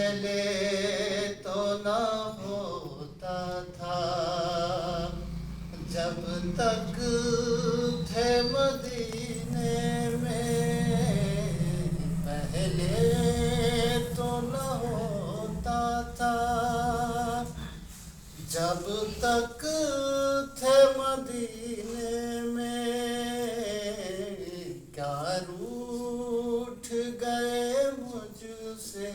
پہلے تو نہ ہوتا تھا جب تک تھے مدینے میں، پہلے تو نہ ہوتا تھا جب تک تھے مدینے میں، کیا روٹھ گئے مجھ سے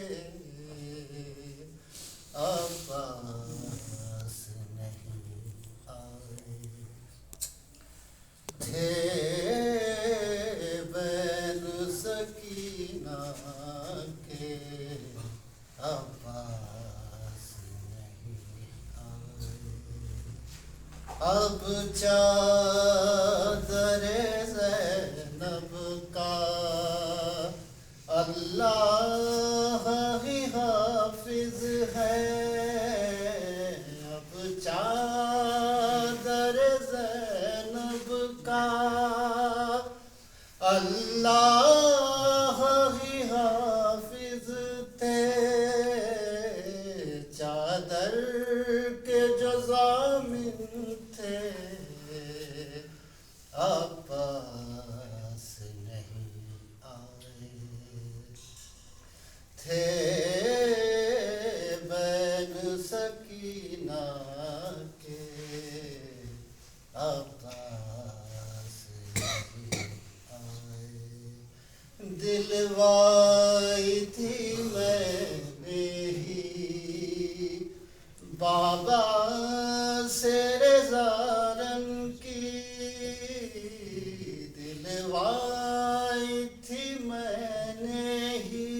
عباس نہیں آئے، تھے بین سکینہ کے عباس نہیں آئے، اب چادر زینب کا اللہ ہی حافظ ہے، اب چادر زینب کا اللہ ہی حافظ تھے، چادر کے جو ضامن تھے عباس نہیں آئے، تھے بین سکینہ کے عباس نہیں آئے، دلوائی تھی میں نے ہی بابا سے رضا رن کی، دلوائی تھی میں نے ہی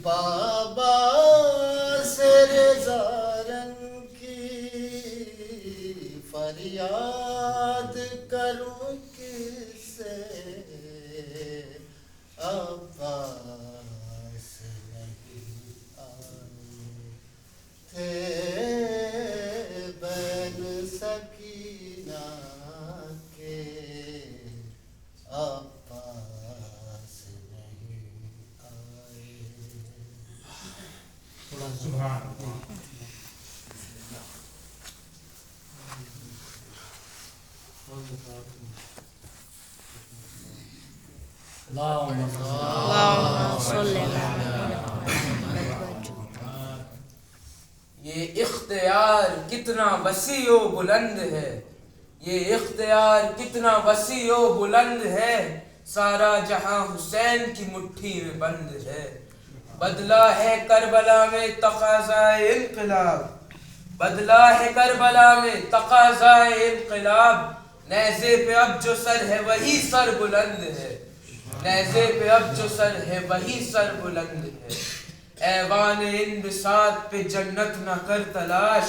بابا سے رضا رن کی، فریاد کروں کس سے عباس نہیں آئے، تھے بین سکینہ کے عباس نہیں آئے۔ سبحان اللہ۔ اللہم صلی یہ اختیار کتنا وسیع و بلند ہے، یہ اختیار کتنا وسیع و بلند ہے، سارا جہاں حسین کی مٹھی میں بند ہے، بدلا ہے کربلا میں تقاضائے انقلاب، بدلا ہے کربلا میں تقاضائے انقلاب، نیزے پہ اب جو سر ہے وہی سر بلند ہے، نیزے پہ اب جو سر ہے وہی سر بلند ہے، ایوان انبساط پہ جنت نہ کر تلاش،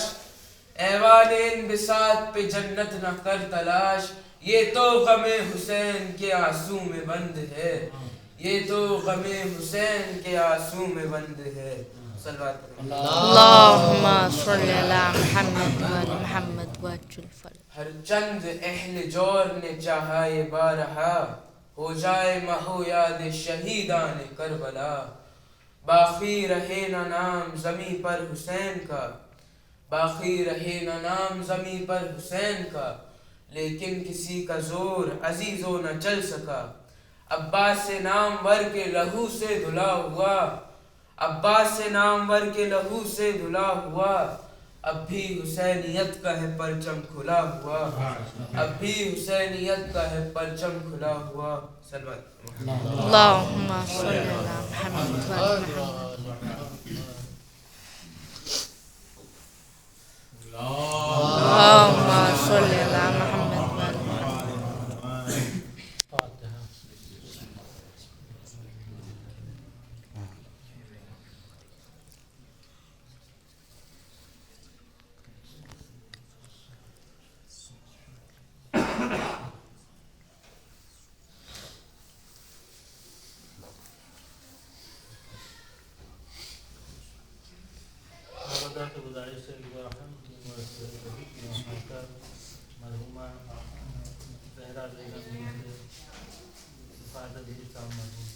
ایوان انبساط پہ جنت نہ کر تلاش، یہ تو غم حسین کے آنسو میں بند ہے، یہ تو غم حسین کے آنسو میں بند ہے۔ صلوات اللہم صلی علی محمد و علی محمد وجل الفرد۔ ہر چند اہل جور نے چاہا یہ بارہا، ہو جائے محو یاد شہیدان کربلا، باقی رہے نہ نام زمیں پر حسین کا، باقی رہے نہ نام زمیں پر حسین کا، لیکن کسی کا زور عزیزوں نہ چل سکا، عباس سے نامور کے لہو سے دھلا ہوا، عباس سے نامور کے لہو سے دھلا ہوا، اب بھی حسینیت کا ہے پرچم کھلا ہوا، اب بھی حسینیت کا ہے پرچم کھلا ہوا۔ صلوات اللہم صلی علی محمد و علی محمد۔ اللہم صلی علی محمد و علی محمد۔ کی گزارش سے مرحومہ زہرا بیگم سے فادر بھی صاحب مرحوم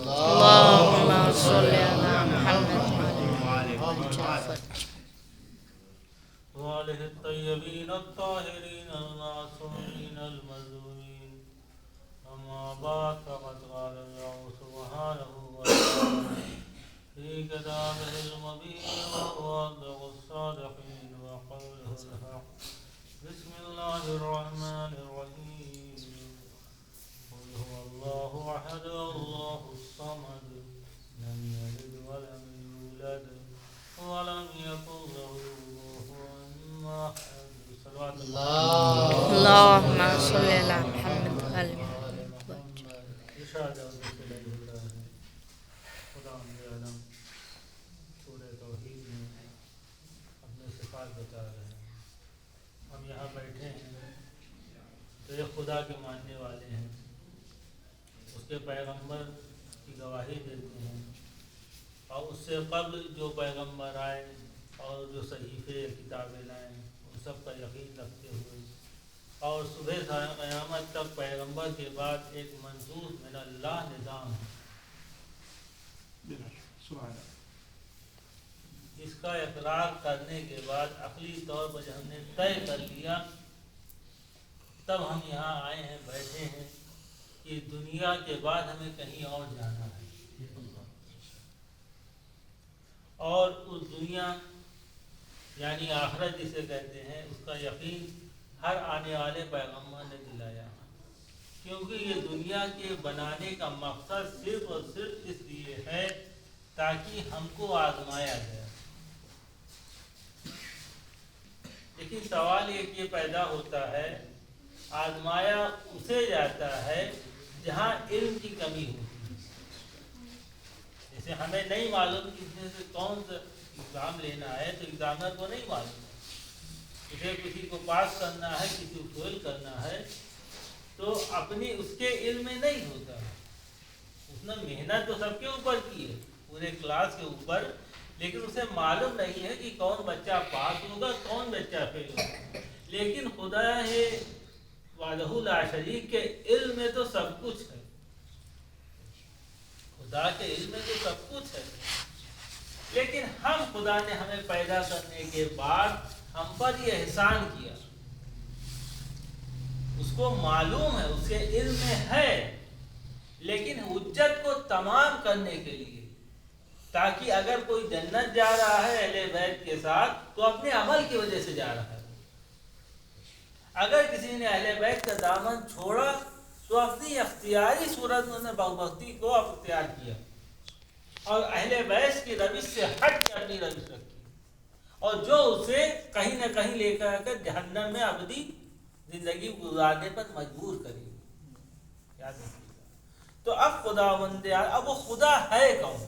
اللهم صل على محمد وعلى آل جعفر وآله الطيبين الطاهرين المعصومين المظلومين. أما بعد فقد قال الله سبحانه وتعالى في كتابه المبين وهو أصدق الصادقين وقوله الحق. بسم الله الرحمن الرحيم. قل هو الله أحد الله الصمد لم يلد ولم يولد ولم يكن له كفوا أحد. صلوات الله. اللهم صل على محمد وآل محمد. ارشاد رسول اللہ خدا عالم سورہ توحید میں اپنے صفات بتا رہے ہیں. ہم یہاں بیٹھے ہیں تو یہ خدا کے ماننے والے ہیں، اس کے پیغمبر کی گواہی دیتے ہیں، اور اس سے قبل جو پیغمبر آئے اور جو صحیفے کتابیں لائیں ان سب کا یقین رکھتے ہوئے، اور صبح سے قیامت تک پیغمبر کے بعد ایک منصوص من اللہ نظام ہے. اس کا اقرار کرنے کے بعد عقلی طور پر ہم نے طے کر لیا، تب ہم یہاں آئے ہیں، بیٹھے ہیں کہ دنیا کے بعد ہمیں کہیں اور جانا ہے، اور اس دنیا یعنی آخرت جسے کہتے ہیں اس کا یقین ہر آنے والے پیغمبر نے دلایا، کیونکہ یہ دنیا کے بنانے کا مقصد صرف اور صرف اس لیے ہے تاکہ ہم کو آزمایا جائے. لیکن سوال یہ پیدا ہوتا ہے، آزمایا اسے جاتا ہے جہاں علم کی کمی ہوتی ہے. جیسے ہمیں نہیں معلوم کہ اس میں سے کون سا ایگزام لینا ہے تو ایگزامر کو نہیں معلوم، اسے کسی کو پاس کرنا ہے، کسی کو فیل کرنا ہے، تو اپنی اس کے علم میں نہیں ہوتا. اس نے محنت تو سب کے اوپر کی ہے، پورے کلاس کے اوپر، لیکن اسے معلوم نہیں ہے کہ کون بچہ پاس ہوگا کون بچہ فیل ہوگا. لیکن خدا ہے وحدہ لا شریک کے علم میں تو سب کچھ ہے، خدا کے علم میں تو سب کچھ ہے. لیکن ہم خدا نے ہمیں پیدا کرنے کے بعد ہم پر یہ احسان کیا، اس کو معلوم ہے، اس کے علم میں ہے، لیکن حجت کو تمام کرنے کے لیے، تاکہ اگر کوئی جنت جا رہا ہے اہل بیت کے ساتھ تو اپنے عمل کی وجہ سے جا رہا ہے، اگر کسی نے اہل بیت کا دامن چھوڑا تو اپنی اختیاری صورت میں نے بھگتی کو اختیار کیا اور اہل بیت کی روش سے ہٹ کے اپنی روش رکھی، اور جو اسے کہیں نہ کہیں لے کر جہنم میں ابدی زندگی گزارنے پر مجبور کرے. یاد رکھیے. تو اب خداوند اب وہ خدا ہے کون؟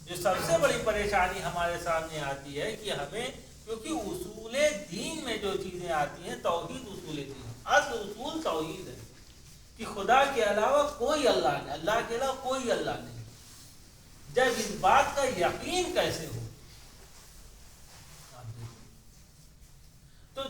جو سب سے بڑی پریشانی ہمارے سامنے آتی ہے کہ ہمیں، کیونکہ اصول دین میں جو چیزیں آتی ہیں، توحید اصول دین، اصل اصول توحید ہے کہ خدا کے علاوہ کوئی اللہ نہیں، اللہ کے علاوہ کوئی اللہ نہیں. جب اس بات کا یقین کیسے ہو؟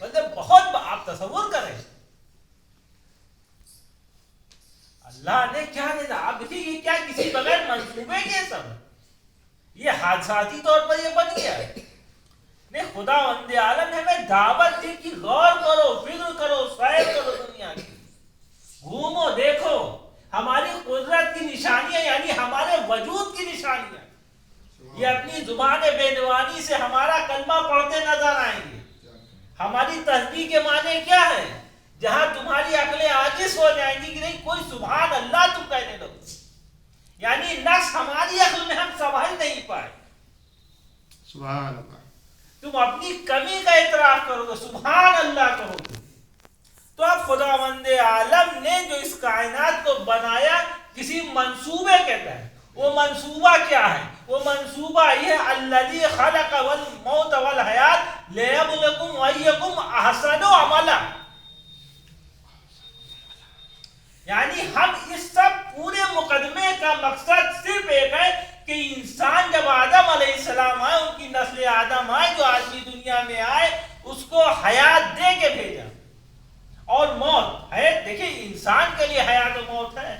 مطلب بہت آپ تصور کریں اللہ نے کیا دینا. آپ دیکھیے یہ کیا کسی بغیر منصوبے کے سب یہ حادثاتی طور پر یہ بن گیا ہے. نہیں خدا وند عالم نے ہمیں دعوت دی کہ غور کرو, فکر کرو, سیر کرو دنیا کی, گھومو دیکھو ہماری قدرت کی نشانیاں یعنی ہمارے وجود کی نشانیاں. یہ اپنی زبان بینوانی سے ہمارا کلمہ پڑھتے نظر آئیں گے. ہماری تسبیح کے معنی کیا ہے جہاں تمہاری عقلیں عاجز ہو جائیں گی کہ نہیں کوئی سبحان اللہ تم کہنے لگو, یعنی نقص ہماری عقل میں ہم سمجھ نہیں پائے. سبحان اللہ. تم اپنی کمی کا اعتراف کرو گے, سبحان اللہ کہو گے. تو اب خداوند عالم نے جو اس کائنات کو بنایا کسی منصوبے کے تحت. وہ منصوبہ کیا ہے؟ وہ منصوبہ یہ الذی خلق الموت والحیات لیبلوکم ایکم احسن عملا. یعنی ہم اس سب پورے مقدمے کا مقصد صرف ایک ہے کہ انسان جب آدم علیہ السلام آئے, ان کی نسل آدم آئے جو آدمی دنیا میں آئے, اس کو حیات دے کے بھیجا. اور موت ہے, دیکھیں انسان کے لیے حیات و موت ہے.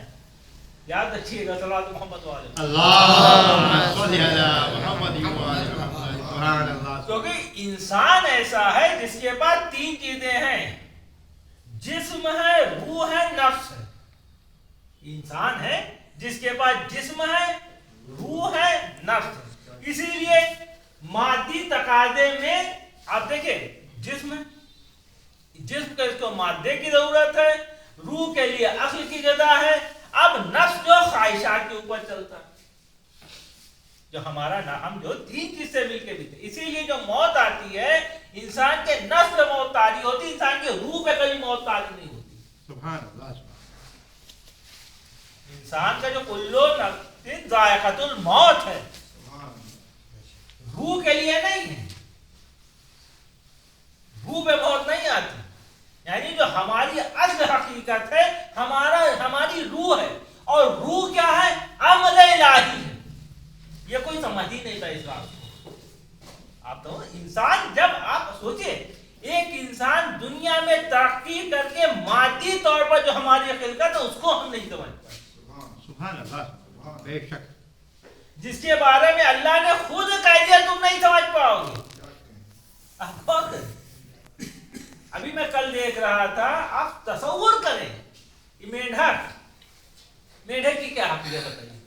یاد رکھیے گا صلوات محمد والے اللہم صلی علی محمد سبحان اللہ. کیونکہ انسان ایسا ہے جس کے پاس تین چیزیں ہیں, جسم ہے, روح ہے, نفس ہے. انسان ہے جس کے پاس جسم ہے, روح ہے, نفس ہے. اسی لیے مادی تقاضے میں آپ دیکھیں جسم کا اس کو مادے کی ضرورت ہے, روح کے لیے عقل کی غذا ہے. اب نفس جو خواہشات کے اوپر چلتا ہے, جو ہمارا ہم جو تین چیز سے مل کے بھی تھے. اسی لیے جو موت آتی ہے انسان کے نفس پہ موت تاری ہوتی, انسان کے روح پہ کبھی موت تاری نہیں ہوتی. سبحان اللہ. انسان کا جو کلو نفس ذائقۃ الموت ہے, روح کے لیے نہیں ہے. روح پہ موت نہیں آتی. یعنی جو ہماری اصل حقیقت ہے ہماری روح ہے. اور روح کیا ہے؟ عمل الہی ہے. یہ کوئی سمجھ ہی نہیں تھا اس بات کو. آپ تو انسان جب آپ سوچیں ایک انسان دنیا میں ترقی کر کے مادی طور پر جو ہماری خلقت ہے اس کو ہم نہیں سمجھ پائے. سبحان اللہ. بے شک جس کے بارے میں اللہ نے خود کہہ دیا تم نہیں سمجھ پاؤ گے. ابھی میں کل دیکھ رہا تھا, آپ تصور کریں میڈک کی کیا حقیقت بتائیے,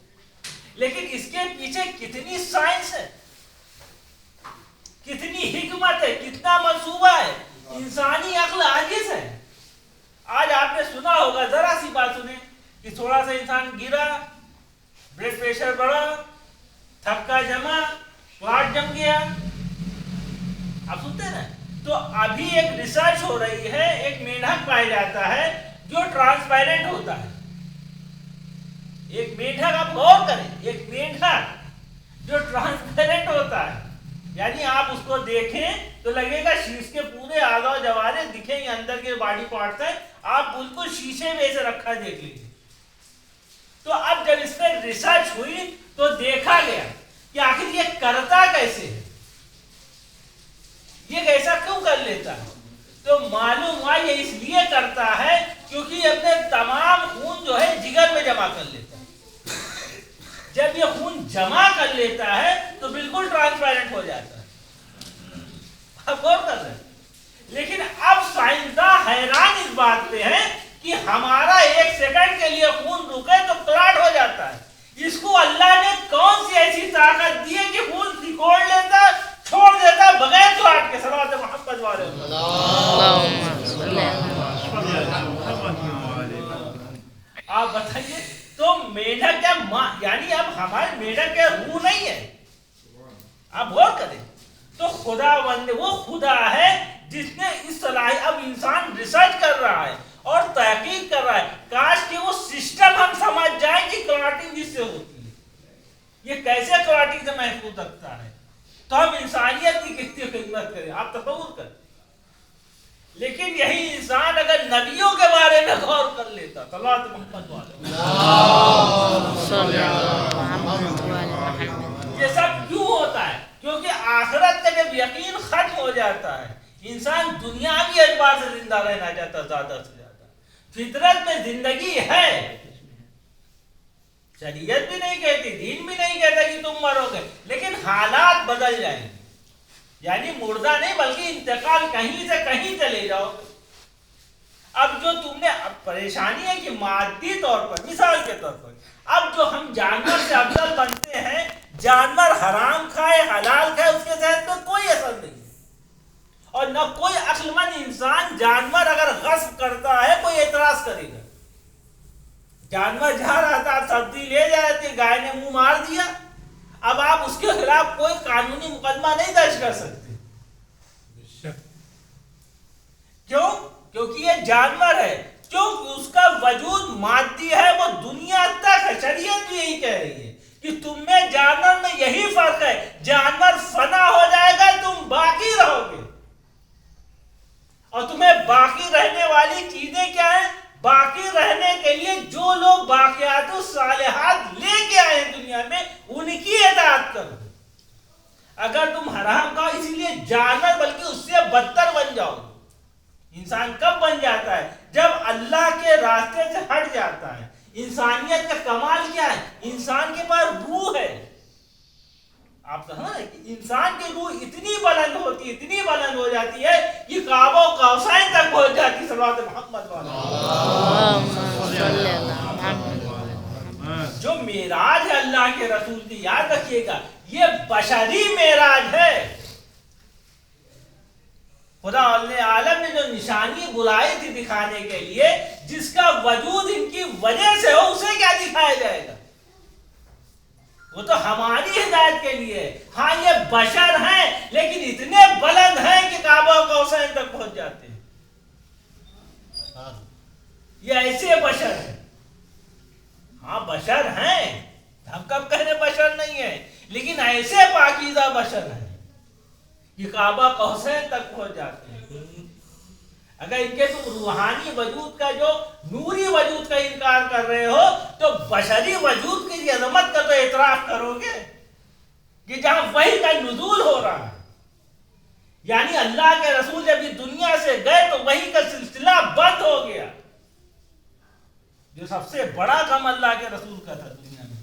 لیکن اس کے پیچھے کتنی سائنس ہے, کتنی حکمت ہے, کتنا منصوبہ ہے. انسانی عقل عاجز ہے. آج آپ نے سنا ہوگا, ذرا سی بات سنیں کہ تھوڑا سا انسان گرا, بلڈ پریشر بڑھا, تھکا جما, ہارٹ جم گیا. آپ سنتے ہیں نا. تو ابھی ایک ریسرچ ہو رہی ہے, ایک مینڈک پایا جاتا ہے جو ٹرانسپیرنٹ ہوتا ہے. ایک مینڈک آپ غور کریں, ایک مینڈک جو ٹرانسپیرنٹ ہوتا ہے, یعنی آپ اس کو دیکھیں تو لگے گا اس کے پورے اعضاء و جوارح دکھیں گے, اندر کے باڈی پارٹس ہیں, آپ بالکل شیشے میں سے رکھا دیکھ لیجیے. تو اب جب اس پہ ریسرچ ہوئی تو دیکھا گیا کہ آخر یہ کرتا کیسے ہے, یہ ایسا کیوں کر لیتا ہے. تو معلوم ہوا یہ اس لیے کرتا ہے کیونکہ یہ اپنے تمام خون جو ہے جگر میں جمع کر لیتا ہے. جب یہ خون جمع کر لیتا ہے تو بالکل ٹرانسپیرنٹ ہو جاتا ہے. آپ غور کر رہے ہیں. لیکن اب سائنسداں حیران اس بات پہ ہیں کہ ہمارا ایک سیکنڈ کے لیے خون رکے تو کلاٹ ہو جاتا ہے. اس کو اللہ نے کون سی ایسی طاقت دی ہے کہ خون سکوڑ لیتا ہے, چھوڑ دیتا ہے بغیر کلاٹ کے. صلوات محمد والے آپ بتائیے. تو میڈک کیا یعنی اب ہمارے میڈک کیا روح نہیں ہے. آپ غور کریں تو خدا وہ خدا ہے جس نے اس صلاحیت, اب انسان ریسرچ کر رہا ہے اور تحقیق کر رہا ہے, کاش کہ وہ سسٹم ہم سمجھ جائیں کہ کلاٹنگ جس سے ہوتی ہے, یہ کیسے کلاٹنگ سے محفوظ رکھتا ہے, تو ہم انسانیت کی کتنی خدمت کریں. آپ تصور کریں. لیکن یہی انسان اگر نبیوں کے بارے میں غور کر لیتا, صلوات محمد والے, یہ سب کیوں ہوتا ہے؟ کیونکہ آخرت کا جب یقین ختم ہو جاتا ہے, انسان دنیاوی اعتبار سے زندہ رہنا چاہتا ہے زیادہ سے زیادہ. فطرت میں زندگی ہے. شریعت بھی نہیں کہتی, دین بھی نہیں کہتا کہ تم مرو گے, لیکن حالات بدل جائیں گے. یعنی مردہ نہیں بلکہ انتقال کہیں سے کہیں چلے جاؤ. اب جو تم نے اب پریشانی ہے کہ مادی طور پر, مثال کے طور پر, اب جو ہم جانور سے افضل بنتے ہیں, جانور حرام کھائے حلال کھائے اس کے صحت میں کوئی اثر نہیں ہے. اور نہ کوئی عقل مند انسان جانور اگر غصب کرتا ہے کوئی اعتراض کرے گا. جانور جا رہا تھا, سبزی لے جا رہے تھے, گائے نے منہ مار دیا, اب آپ اس کے خلاف کوئی قانونی مقدمہ نہیں درج کر سکتے. کیوں؟ کیونکہ یہ جانور ہے. کیونکہ اس کا وجود مادی ہے, وہ دنیا تک ہے. شریعت بھی یہی کہہ رہی ہے کہ تم میں جانور میں یہی فرق ہے, جانور فنا ہو جائے گا, تم باقی رہو گے. اور تمہیں باقی رہنے والی چیزیں کیا ہیں؟ باقی رہنے کے لیے جو لوگ باقیات الصالحات لے کے آئے ہیں دنیا میں, ان کی اطاعت کرو. اگر تم حرام کھاؤ اسی لیے جانور بلکہ اس سے بدتر بن جاؤ. انسان کب بن جاتا ہے؟ جب اللہ کے راستے سے ہٹ جاتا ہے. انسانیت کا کمال کیا ہے؟ انسان کے پاس روح ہے. آپ کہاں ہے کہ انسان کی روح اتنی بلند ہوتی ہے, اتنی بلند ہو جاتی ہے کہ قاب و قوسین تک پہنچ جاتی ہے. صلوات محمد جو معراج ہے اللہ کے رسول کی, یاد رکھیے گا یہ بشری معراج ہے. خدا عالم نے جو نشانی بلائی تھی دکھانے کے لیے, جس کا وجود ان کی وجہ سے ہو, اسے کیا دکھایا جائے گا؟ وہ تو ہماری ہدایت کے لیے. ہاں یہ بشر ہیں لیکن اتنے بلند ہیں کہ کعبہ و قوسین تک پہنچ جاتے ہیں. یہ ایسے بشر ہیں. ہاں بشر ہیں, ہم کب کہنے بشر نہیں ہیں, لیکن ایسے پاکیزہ بشر ہیں کہ کعبہ قوسین تک پہنچ جاتے ہیں. اگر ان کے تم روحانی وجود کا, جو نوری وجود کا انکار کر رہے ہو, تو بشری وجود کی عظمت کا تو اعتراف کرو گے کہ جہاں وحی کا نزول ہو رہا ہے. یعنی اللہ کے رسول جب اس دنیا سے گئے تو وحی کا سلسلہ بند ہو گیا. جو سب سے بڑا کام اللہ کے رسول کا تھا دنیا میں,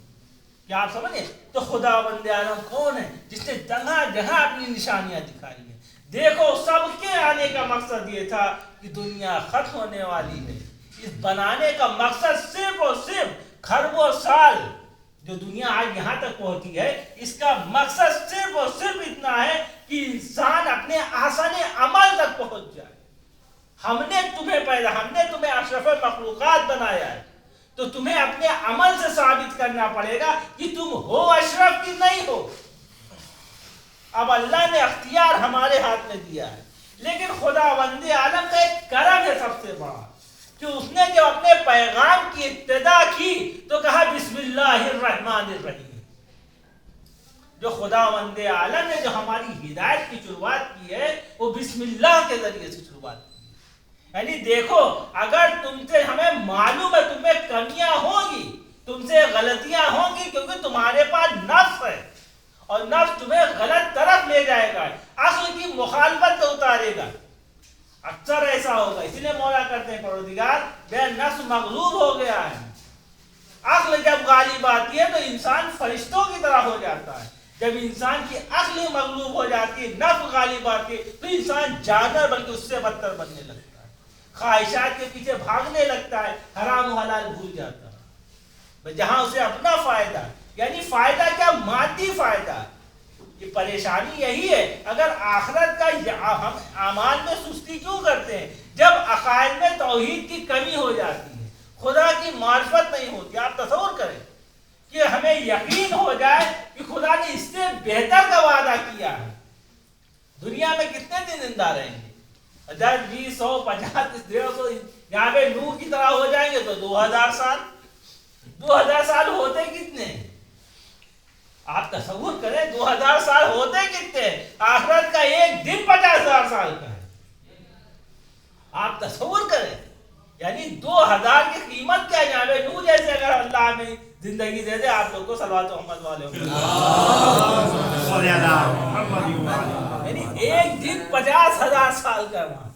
کیا آپ سمجھے؟ تو خدا بند عالم کون ہے جس نے جگہ جگہ اپنی نشانیاں دکھائی ہیں. دیکھو سب کے آنے کا مقصد یہ تھا کہ دنیا ختم ہونے والی ہے. اس بنانے کا مقصد صرف اور صرف خربوں سال جو دنیا آج یہاں تک پہنچی ہے, اس کا مقصد صرف اور صرف اتنا ہے کہ انسان اپنے احسن عمل تک پہنچ جائے. ہم نے تمہیں پیدا, ہم نے تمہیں اشرف مخلوقات بنایا ہے, تو تمہیں اپنے عمل سے ثابت کرنا پڑے گا کہ تم ہو اشرف کی نہیں ہو. اب اللہ نے اختیار ہمارے ہاتھ میں دیا ہے, لیکن خدا بند عالم کا ایک کرم ہے سب سے بڑا کہ اس نے جب اپنے پیغام کی ابتدا کی تو کہا بسم اللہ الرحمن الرحیم. جو خدا بند عالم نے جو ہماری ہدایت کی شروعات کی ہے وہ بسم اللہ کے ذریعے سے شروعات کی. یعنی دیکھو, اگر تم سے ہمیں معلوم ہے تم میں کمیاں ہوں گی, تم سے غلطیاں ہوں گی, کیونکہ تمہارے پاس نفس ہے اور نفس تمہیں غلط طرف لے جائے گا, عقل کی مخالفت سے اتارے گا. اکثر ایسا ہوگا, اس لیے مولا کرتے ہیں پروردگار بے نفس مغلوب ہو گیا ہے. عقل جب غالب آتی ہے تو انسان فرشتوں کی طرح ہو جاتا ہے. جب انسان کی عقل مغلوب ہو جاتی ہے, نفس غالب آتی ہے, تو انسان جانور بلکہ اس سے بدتر بننے لگتا ہے, خواہشات کے پیچھے بھاگنے لگتا ہے, حرام و حلال بھول جاتا ہے. جہاں اسے اپنا فائدہ, یعنی فائدہ کیا, مادی فائدہ. یہ پریشانی یہی ہے. اگر آخرت کا ہم اعمال میں سستی کیوں کرتے ہیں؟ جب عقائد میں توحید کی کمی ہو جاتی ہے, خدا کی معرفت نہیں ہوتی. آپ تصور کریں کہ ہمیں یقین ہو جائے کہ خدا نے اس سے بہتر کا وعدہ کیا ہے. دنیا میں کتنے دن زندہ رہیں گے؟ 10, 20, 100, 50, 150. یہاں پہ نوح کی طرح ہو جائیں گے تو 2000 سال. 2000 سال ہوتے کتنے؟ آپ تصور کریں 2000 سال ہوتے کتنے؟ آخرت کا ایک دن 50,000 سال کا ہے. آپ تصور کریں, یعنی 2000 کی قیمت کیا ہے. یہاں پہ نوح جیسے اگر اللہ میں زندگی دے دے, آپ لوگ کو صلوات محمد والے یعنی ایک دن 50,000 سال کا وہاں،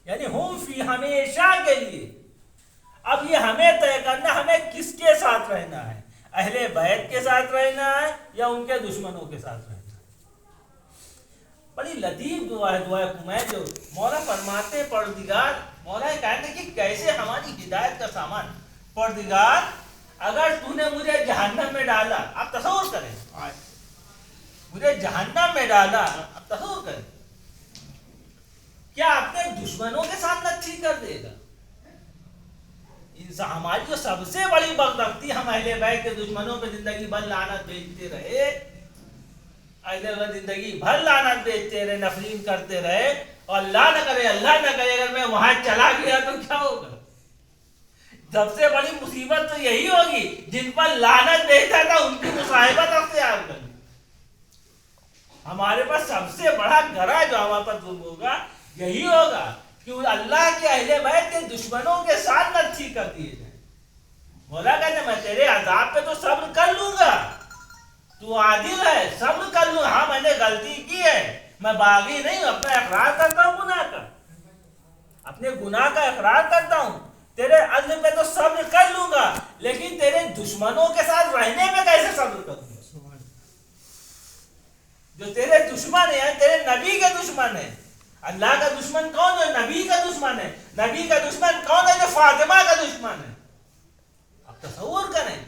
یعنی ہم فی ہمیشہ کے لیے. اب یہ ہمیں طے کرنا ہمیں کس کے ساتھ رہنا ہے، اہل بیت کے ساتھ رہنا ہے یا ان کے دشمنوں کے ساتھ رہنا ہے. بڑی لطیف دعا ہے دعا کمیل جو مولا فرماتے ہیں پروردگار، مولا کہتے ہیں کہ کیسے ہماری ہدایت کا سامان، پروردگار اگر تو نے مجھے جہنم میں ڈالا، آپ تصور کریں مجھے جہنم میں ڈالا، آپ تصور کریں کیا اپنے دشمنوں کے ساتھ نچھی کر دے گا؟ ہماری جو سب سے بڑی بدبختی، ہم اہل بیت کے دشمنوں پہ زندگی بھر لعنت بھیجتے رہے، اہل بیت زندگی بھر لعنت بھیجتے رہے، نفرین کرتے رہے، اور اللہ نہ کرے اگر میں وہاں چلا گیا تو کیا ہوگا؟ سب سے بڑی مصیبت تو یہی ہوگی جن پر لعنت بھیجتا تھا ان کی مصاحبت اختیار کرنی. ہمارے پاس سب سے بڑا گرہ جو ہمارے پر ظلم ہوگا یہی ہوگا کہ اللہ کے اہل بیت کے دشمنوں کے ساتھ نچھی کر دیے جائیں. مولا کہتے ہیں میں تیرے عذاب پہ تو صبر کر لوں گا، تو عادل ہے، صبر کر لوں. ہاں میں نے غلطی کی ہے، میں باغی نہیں ہوں، اپنا اقرار کرتا ہوں گناہ کا، اپنے گناہ کا اقرار کرتا ہوں، تیرے عدل پہ تو صبر کر لوں گا، لیکن تیرے دشمنوں کے ساتھ رہنے میں کیسے صبر کروں گا؟ جو تیرے دشمن ہیں، تیرے نبی کے دشمن ہیں. اللہ کا دشمن کون ہے؟ نبی کا دشمن ہے. نبی کا دشمن کون ہے؟ جو فاطمہ کا دشمن ہے. اب تصور کریں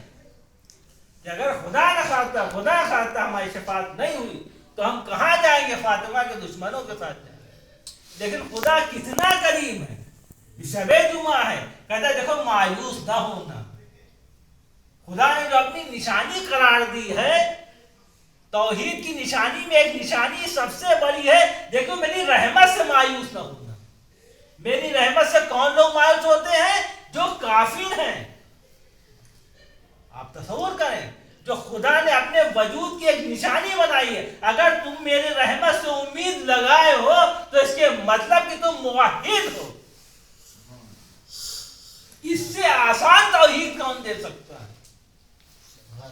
کہ اگر خدا نہ خواستہ ہماری شفاعت نہیں ہوئی تو ہم کہاں جائیں گے؟ فاطمہ کے دشمنوں کے ساتھ جائیں گے. لیکن خدا کتنا کریم ہے، شب جمعہ ہے، کہتا ہے دیکھو مایوس نہ ہونا. خدا نے جو اپنی نشانی قرار دی ہے، توحید کی نشانی میں ایک نشانی سب سے بڑی ہے، دیکھو میری رحمت سے مایوس نہ ہونا. میری رحمت سے کون لوگ مایوس ہوتے ہیں؟ جو کافر ہیں. آپ تصور کریں جو خدا نے اپنے وجود کی ایک نشانی بنائی ہے، اگر تم میری رحمت سے امید لگائے ہو تو اس کے مطلب کہ تم موحد ہو. اس سے آسان توحید کون دے سکتا ہے؟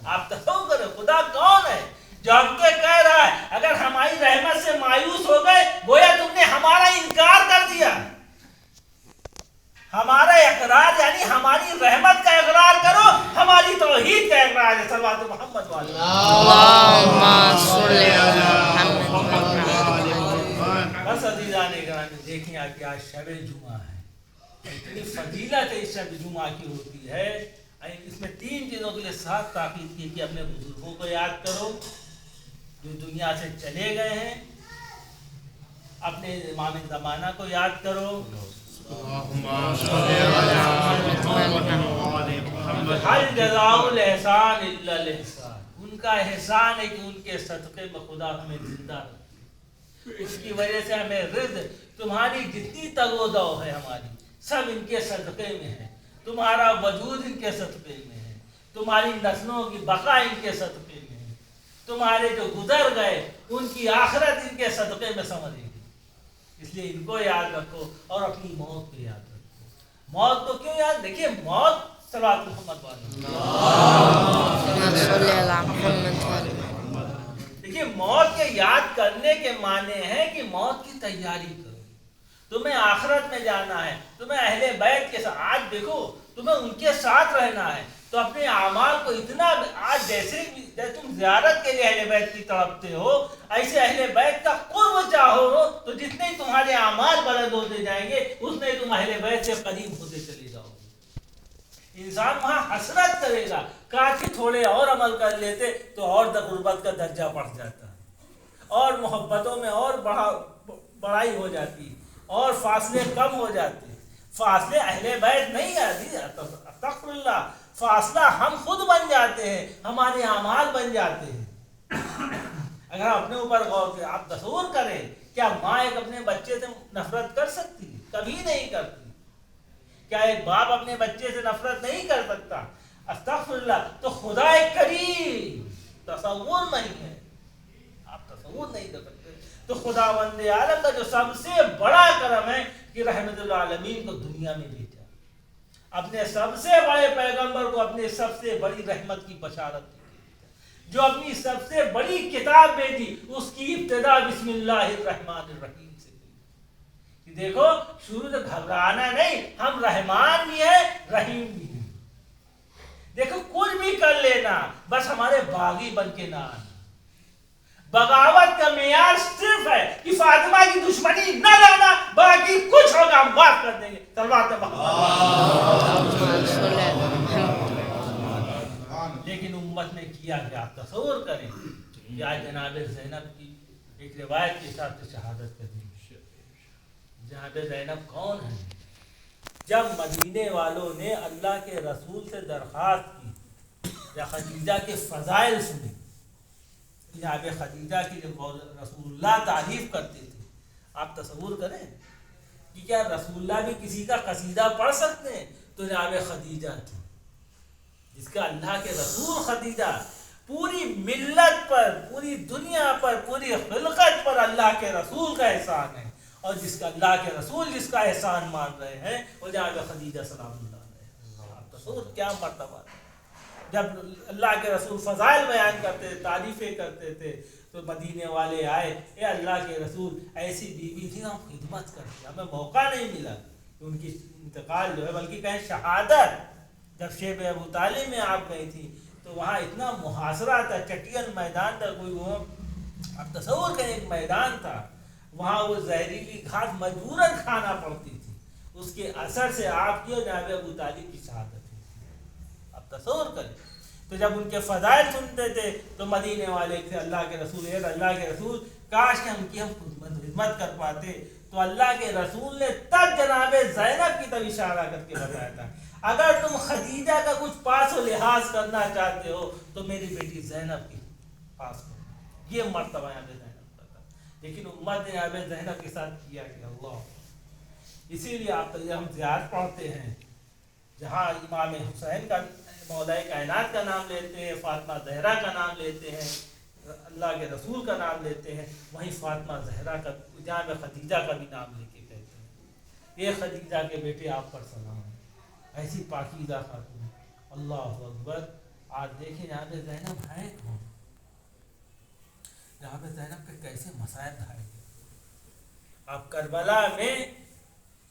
آپ تصور کریں خدا کون ہے جو ہم کو کہہ رہا ہے اگر ہماری رحمت سے مایوس ہو گئے گویا تم نے ہمارا انکار کر دیا. ہمارا اقرار یعنی ہماری رحمت کا اقرار کرو، ہماری توحید کا اقرار ہے. صلوات محمد والے اللہم صلی علی محمد. بس عزیزان اکرام دیکھیں کہ آج شب جمعہ ہے، اتنی فضیلت اس شب جمعہ کی ہوتی ہے. اس میں 3 چیزوں کے لیے ساتھ تاکید کی کہ اپنے بزرگوں کو یاد کرو جو دنیا سے چلے گئے ہیں، اپنے امام زمانہ کو یاد کرو، ہر جزاء الاحسان الا الاحسان. ان کا احسان ہے کہ ان کے صدقے میں خدا ہمیں زندہ رکھے. اس کی وجہ سے ہمیں رزق، تمہاری جتنی تگ و دو ہے ہماری سب ان کے صدقے میں ہے. تمہارا وجود ان کے صدقے میں ہے، تمہاری نسلوں کی بقا ان کے صدقے میں ہے، تمہارے جو گزر گئے ان کی آخرت ان کے صدقے میں سمجھے گی. اس لیے ان کو یاد رکھو اور اپنی موت کو یاد رکھو. موت کو کیوں یاد؟ دیکھیے موت صلوات محمد دیکھیے موت کے یاد کرنے کے معنی ہے کہ موت کی تیاری کرو. تمہیں آخرت میں جانا ہے، تمہیں اہل بیت کے ساتھ، آج دیکھو تمہیں ان کے ساتھ رہنا ہے تو اپنے اعمال کو اتنا، آج جیسے تم زیارت کے لیے اہل بیت کی تڑپتے ہو ایسے اہل بیت کا قرب چاہو تو جتنے ہی تمہارے اعمال بلند ہوتے جائیں گے اتنے ہی تم اہل بیت سے قریب ہوتے چلے جاؤ گے. انسان وہاں حسرت کرے گا، کاش تھوڑے اور عمل کر لیتے تو اور غربت کا درجہ بڑھ جاتا اور محبتوں میں اور بڑائی ہو جاتی اور فاصلے کم ہو جاتے. فاصلے اہل بیت نہیں ہے، استغفر اللہ، فاصلہ ہم خود بن جاتے ہیں، ہمارے اعمال بن جاتے ہیں. اگر ہم اپنے اوپر غور کریں، آپ تصور کریں کیا ماں ایک اپنے بچے سے نفرت کر سکتی ہے؟ کبھی نہیں کرتی. کیا ایک باپ اپنے بچے سے نفرت نہیں کر سکتا؟ استغفر اللہ. تو خدا ایک کریم تصور نہیں ہے، آپ تصور نہیں کر سکتے. تو خداوند عالم کا جو سب سے بڑا کرم ہے کہ رحمت العالمین کو دنیا میں بھیجا، اپنے سب سے بڑے پیغمبر کو اپنے سب سے بڑی رحمت کی بشارت دی. جو اپنی سب سے بڑی کتاب بھیجی اس کی ابتدا بسم اللہ الرحمن الرحیم سے کی. دیکھو شروع سے گھبرانا نہیں، ہم رحمان بھی ہیں رحیم بھی ہیں. دیکھو کچھ بھی کر لینا، بس ہمارے باغی بن کے نہ آنا. بغاوت کا معیار صرف ہے کہ فاطمہ کی دشمنی نہ لانا، باقی کچھ ہوگا ہم بات کر دیں گے. تلوار لیکن امت نے کیا کہ آپ تصور کریں کہ آج جناب زینب کی ایک روایت کے حساب سے شہادت کر دی. جناب زینب کون ہے؟ جب مدینے والوں نے اللہ کے رسول سے درخواست کی یا خدیجہ کے فضائل سنے، جناب خدیجہ کی جب رسول اللہ تعریف کرتے تھے، آپ تصور کریں کہ کیا رسول اللہ بھی کسی کا قصیدہ پڑھ سکتے ہیں؟ تو جناب خدیجہ تھی، جس کا اللہ کے رسول خدیجہ پوری ملت پر، پوری دنیا پر، پوری خلقت پر اللہ کے رسول کا احسان ہے، اور جس کا اللہ کے رسول جس کا احسان مان رہے ہیں وہ جناب خدیجہ سلام اللہ علیہ. آپ تصور کیا مرتبہ ہے. جب اللہ کے رسول فضائل بیان کرتے تھے، تعریفیں کرتے تھے، تو مدینے والے آئے، اے اللہ کے رسول ایسی بیوی تھی ہم خدمت کرتے، ہمیں موقع نہیں ملا کہ ان کی انتقال جو ہے، بلکہ کہیں شہادت جب شیب ابو طالب میں آپ گئی تھی تو وہاں اتنا محاصرہ تھا، چٹین میدان تھا، کوئی وہ آپ تصور کریں ایک میدان تھا، وہاں وہ زہریلی گھاس مجبوراً کھانا پڑتی تھی، اس کے اثر سے آپ کی اور جناب ابو طالب کی شہادت ہوئی. آپ تصور کریں. تو جب ان کے فضائل سنتے تھے تو مدینے والے تھے اللہ کے رسول، اللہ کے رسول کاش کہ ہم خدمت کر پاتے. تو اللہ کے رسول نے تب جناب زینب کی طرف اشارہ کر کے بتایا تھا، اگر تم خدیجہ کا کچھ پاس و لحاظ کرنا چاہتے ہو تو میری بیٹی زینب کی پاس کرو. یہ مرتبہ یہاں پہ زینب کا تھا، لیکن امت نے یہاں پہ زینب کے ساتھ کیا کہ اللہ. اسی لیے آپ ہم زیارت پڑھتے ہیں جہاں امام حسین کا، مولا کائنات کا نام لیتے ہیں، فاطمہ زہرا کا نام لیتے ہیں، اللہ کے رسول کا نام لیتے ہیں، وہیں فاطمہ زہرا کا، جہاں میں خدیجہ کا بھی نام لے کے کہتے ہیں. یہ خدیجہ کے بیٹے آپ پر سلام، ایسی پاکیزہ خاتون. اللہ اکبر. آج دیکھیں یہاں پہ زینب ہے کون، یہاں پہ زینب پہ کیسے مسائل ڈھائے گئے. آپ کربلا میں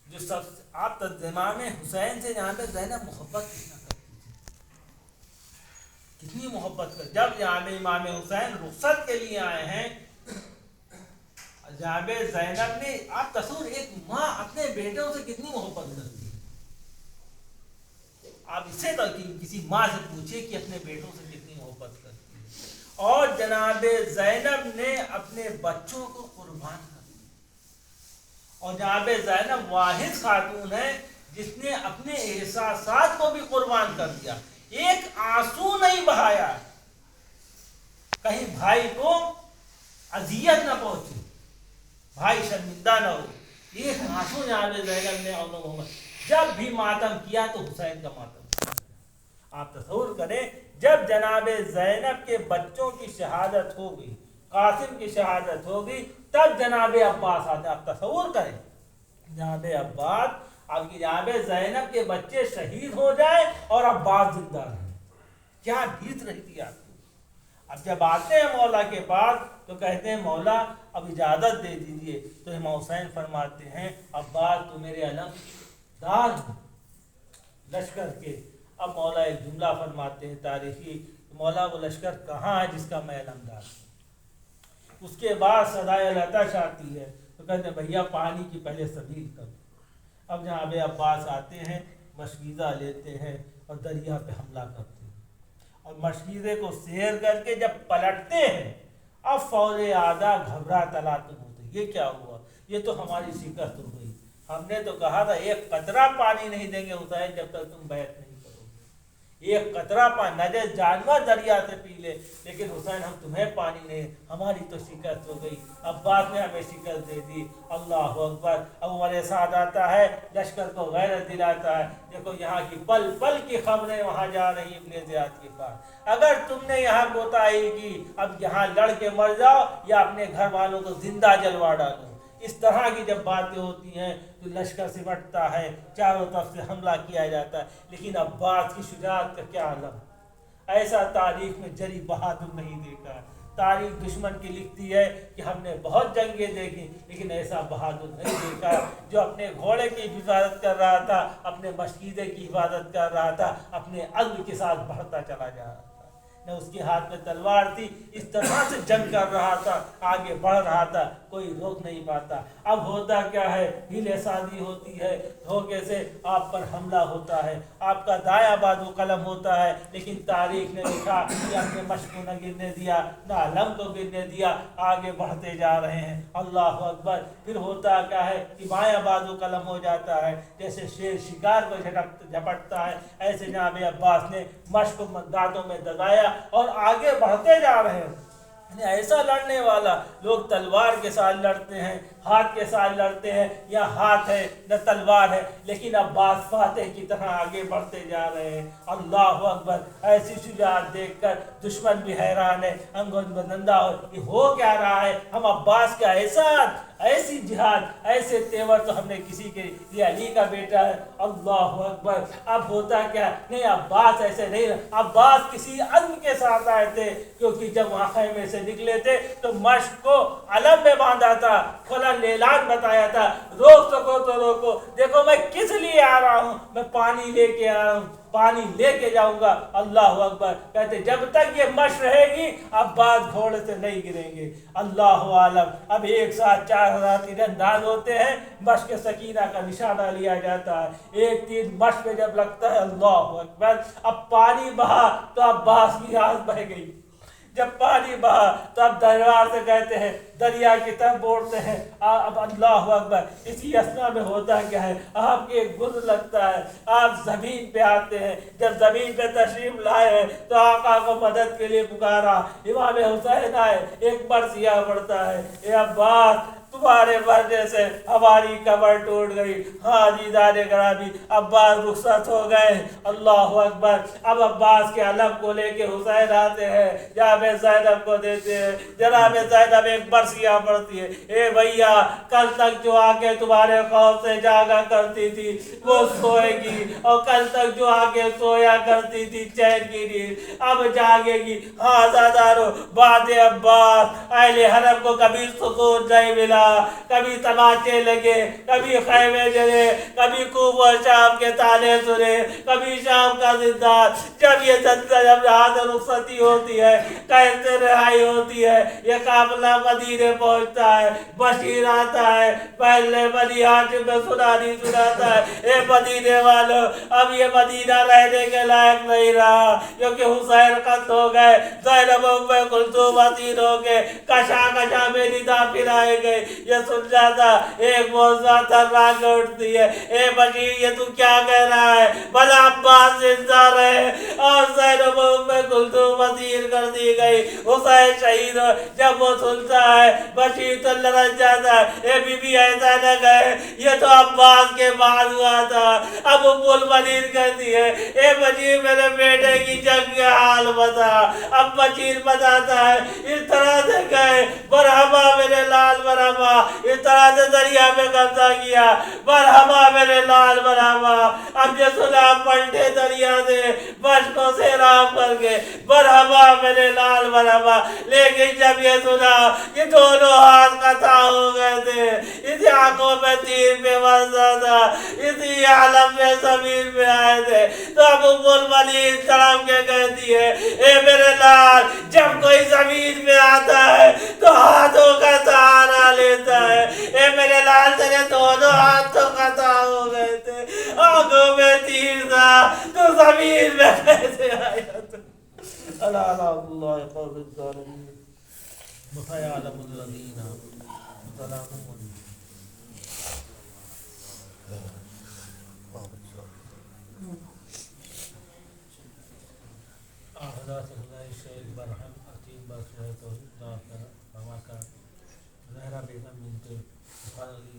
جو سب آپ امام حسین سے یہاں پہ زینب محبت کتنا کرتی تھی، کتنی محبت کر. جب یہاں پہ امام حسین رخصت کے لیے آئے ہیں، جہاں پہ زینب نے، آپ تصور ایک ماں اپنے بیٹوں سے کتنی محبت کرتی ہے. آپ اسے تک کسی ماں سے پوچھیں کہ اپنے بیٹوں سے کتنی محبت کرتی ہے. اور جناب زینب نے اپنے بچوں کو قربان کر دیا. اور جناب زینب واحد خاتون ہے جس نے اپنے احساسات کو بھی قربان کر دیا، ایک آنسو نہیں بہایا، کہیں بھائی کو اذیت نہ پہنچے، بھائی شرمندہ نہ ہو. ایک آنسو جناب زینب نے اور محمد جب بھی ماتم کیا تو حسین کا ماتم. آپ تصور کریں جب جناب زینب کے بچوں کی شہادت ہو گئی، قاسم کی شہادت ہو گئی، تب جناب عباس آتے. آپ تصور کریں جناب عباس، آپ کی جناب زینب کے بچے شہید ہو جائے اور عباس زندہ رہے، کیا بیت رہی تھی آپ کو. اب جب آتے ہیں مولا کے پاس تو کہتے ہیں مولا اب اجازت دے دیجئے. تو امام حسین فرماتے ہیں عباس تو میرے علم دار ہوں لشکر کے. اب مولا ایک جملہ فرماتے ہیں تاریخی، مولا وہ لشکر کہاں ہے جس کا میں علمدار ہوں. اس کے بعد صدائے لتش آتی ہے تو کہتے ہیں بھیا پانی کی پہلے سبیل کر. اب جناب عباس آتے ہیں، مشکیزہ لیتے ہیں اور دریا پہ حملہ کرتے ہیں، اور مشکیزے کو سیر کر کے جب پلٹتے ہیں اب فوج اعداء گھبرا تلاتم ہوتے. یہ کیا ہوا، یہ تو ہماری شکست ہو گئی. ہم نے تو کہا تھا ایک قطرہ پانی نہیں دیں گے حسین جب تک تم بیعت نہیں کرو گے، ایک قطرہ پانی نجس جانور دریا سے پی لے، لیکن حسین ہم تمہیں پانی نہیں، ہماری تو شکست ہو گئی. عباس نے ہمیں شکست دے دی. اللہ اکبر. اب ہمارے ساتھ آتا ہے لشکر کو غیرت دلاتا ہے. دیکھو یہاں کی پل پل کی خبریں وہاں جا رہی ابن زیاد کے پاس. اگر تم نے یہاں کوتاہی کی اب یہاں لڑ کے مر جاؤ یا اپنے گھر والوں کو زندہ جلوا ڈالو. اس طرح کی جب باتیں ہوتی ہیں تو لشکر سمٹتا ہے، چاروں طرف سے حملہ کیا جاتا ہے. لیکن عباس کی شجاعت کا کیا علم، ایسا تاریخ میں جری بہادر نہیں دیکھا. تاریخ دشمن کی لکھتی ہے کہ ہم نے بہت جنگیں دیکھی لیکن ایسا بہادر نہیں دیکھا جو اپنے گھوڑے کی حفاظت کر رہا تھا, اپنے مشکیزے کی حفاظت کر رہا تھا, اپنے عزم کے ساتھ بڑھتا چلا جا رہا تھا. نہ اس کے ہاتھ میں تلوار تھی, اس طرح سے جنگ کر رہا تھا, آگے بڑھ رہا تھا, کوئی روک نہیں پاتا. اب ہوتا کیا ہے, ہیلے سازی ہوتی ہے, دھوکے سے آپ پر حملہ ہوتا ہے, آپ کا دایاں بازو قلم ہوتا ہے, لیکن تاریخ نے لکھا کہ اپنے مشق کو نہ گرنے دیا, نہ علم کو گرنے دیا, آگے بڑھتے جا رہے ہیں. اللہ اکبر. پھر ہوتا کیا ہے کہ بایاں بازو قلم ہو جاتا ہے, جیسے شیر شکار کو جھپٹتا ہے, ایسے جناب عباس نے مشق کو دانتوں میں دبایا اور آگے بڑھتے جا رہے ہیں. ایسا لڑنے والا, لوگ تلوار کے ساتھ لڑتے ہیں, ہاتھ کے ساتھ لڑتے ہیں, یا ہاتھ ہے نہ تلوار ہے, لیکن عباس فاتح کی طرح آگے بڑھتے جا رہے ہیں. اللہ اکبر. ایسی شجاعت دیکھ کر دشمن بھی حیران ہے, انگن بدندہ ہو کیا رہا ہے. ہم عباس کا احسان, ایسی جہاد, ایسے تیور تو ہم نے کسی کے, یہ علی کا بیٹا ہے. اللہ اکبر. اب ہوتا کیا, نہیں عباس ایسے نہیں, عباس کسی عزم کے ساتھ آئے تھے, کیونکہ جب وہاں خیمے سے نکلے تھے تو مشق کو علم میں باندھا تھا, کھلا اعلان بتایا تھا, روک سکو تو روکو, دیکھو میں کس لیے آ رہا ہوں, میں پانی لے کے آ رہا ہوں, پانی لے کے جاؤں گا. اللہ اکبر. کہتے جب تک یہ مشق رہے گی عباس گھوڑے سے نہیں گریں گے. اللہ عالم. اب ایک ساتھ 4000 تیر انداز ہوتے ہیں, مشق سکینہ کا نشانہ لیا جاتا ہے, ایک تیر مشق پہ جب لگتا ہے, اللہ اکبر, اب پانی بہا تو عباس کی آنکھ بہ گئی, جب پانی بہا تو اب دربار سے کہتے ہیں دریا کی طرف بوڑھتے ہیں. اب اللہ اکبر. اسی اسنا میں ہوتا کیا ہے, آپ کے ایک گرد لگتا ہے, آپ زمین پہ آتے ہیں, جب زمین پہ تشریف لائے ہیں تو آقا کو مدد کے لیے پکارا. امام حسین آئے, ایک مرثیہ پڑتا ہے, اے عباس تمہارے مرنے سے ہماری کمر ٹوٹ گئی. ہاں دیدار گرامی, عباس رخصت ہو گئے. اللہ اکبر. اب عباس کے علم کو لے کے حسین آتے ہیں, جناب زینب کو دیتے ہیں. جناب زینب ایک برسیہ پڑتی ہے, اے بھیا کل تک جو آگے تمہارے خوف سے جاگا کرتی تھی وہ سوئے گی, اور کل تک جو آگے سویا کرتی تھی چین کی نیند اب جاگے گی. ہاں زادارو بعد عباس اہل حرم کو کبھی سکون نہیں ملا, کبھی تماچے لگے, کبھی خیمے جلے, کبھی کوب و شام کے تانے سنے, کبھی شام کا زندان. جب یہ زندہ جب یہاں سے رخصتی ہوتی ہے, کیسے رہائی ہوتی ہے, یہ قافلہ مدینے پہنچتا ہے, بشیر آتا ہے, پہلے بنی ہاشم میں سنانی سناتا ہے, اے مدینے والوں اب یہ مدینہ رہنے کے لائق نہیں رہا, کیونکہ حسین قتل ہو گئے, زینب ام کلثوم اسیر ہو گئے, کشا کشا میں ندا پھرائے گئے. یہ سن جاتا ایک موضوع تھرا کے اٹھتی ہے, اے بشیر یہ تو کیا کہہ رہا ہے, بھلا عباس زندہ رہے اور زینب ام کلثوم اسیر کر دی گئی, حسین شہید ہو. جب وہ سنتا ہے بشیر تو لڑک جاتا ہے, اے بی بی ایسا نہ کہے, یہ تو عباس کے بعد ہوا تھا. اب ام المنین کہتی ہے, اے بشیر میرے بیٹے کی جنگ کا حال بتا. اب بشیر بتاتا ہے, اس طرح سے کہے برہما میرے لال برہما, اس طرح سے دریا میں قبضہ کیا, برہما میرے لال برہما. اب یہ سنا پلٹے دریا سے مشکوں سے رام کر کے, برہما میرے لال برہما. لیکن جب یہ سنا کہ دونوں ہاتھ قطع ہو گئے تھے, اسی آنکھوں میں تیر پہ مرزا تھا, اسی عالم میں زمین میں آئے تھے, تو اب ام المنین تڑپ کے کہتی ہے, اے میرے لال جب کوئی زمین میں آتا ہے تو ہاتھوں کا سہارا لیتا ہے. اے میرے لال تیرے دونوں ہاتھ تو قطع ہو گئے تھے, آنکھوں میں تیر تھا, تو زمین میں کیسے آیا تھا. اللہ قوم الظالمین مفیعلم الذین ظلموا. حضرات خدای شیخ برہم عتیم بخش ہے تو زہرا بیگم بنت علی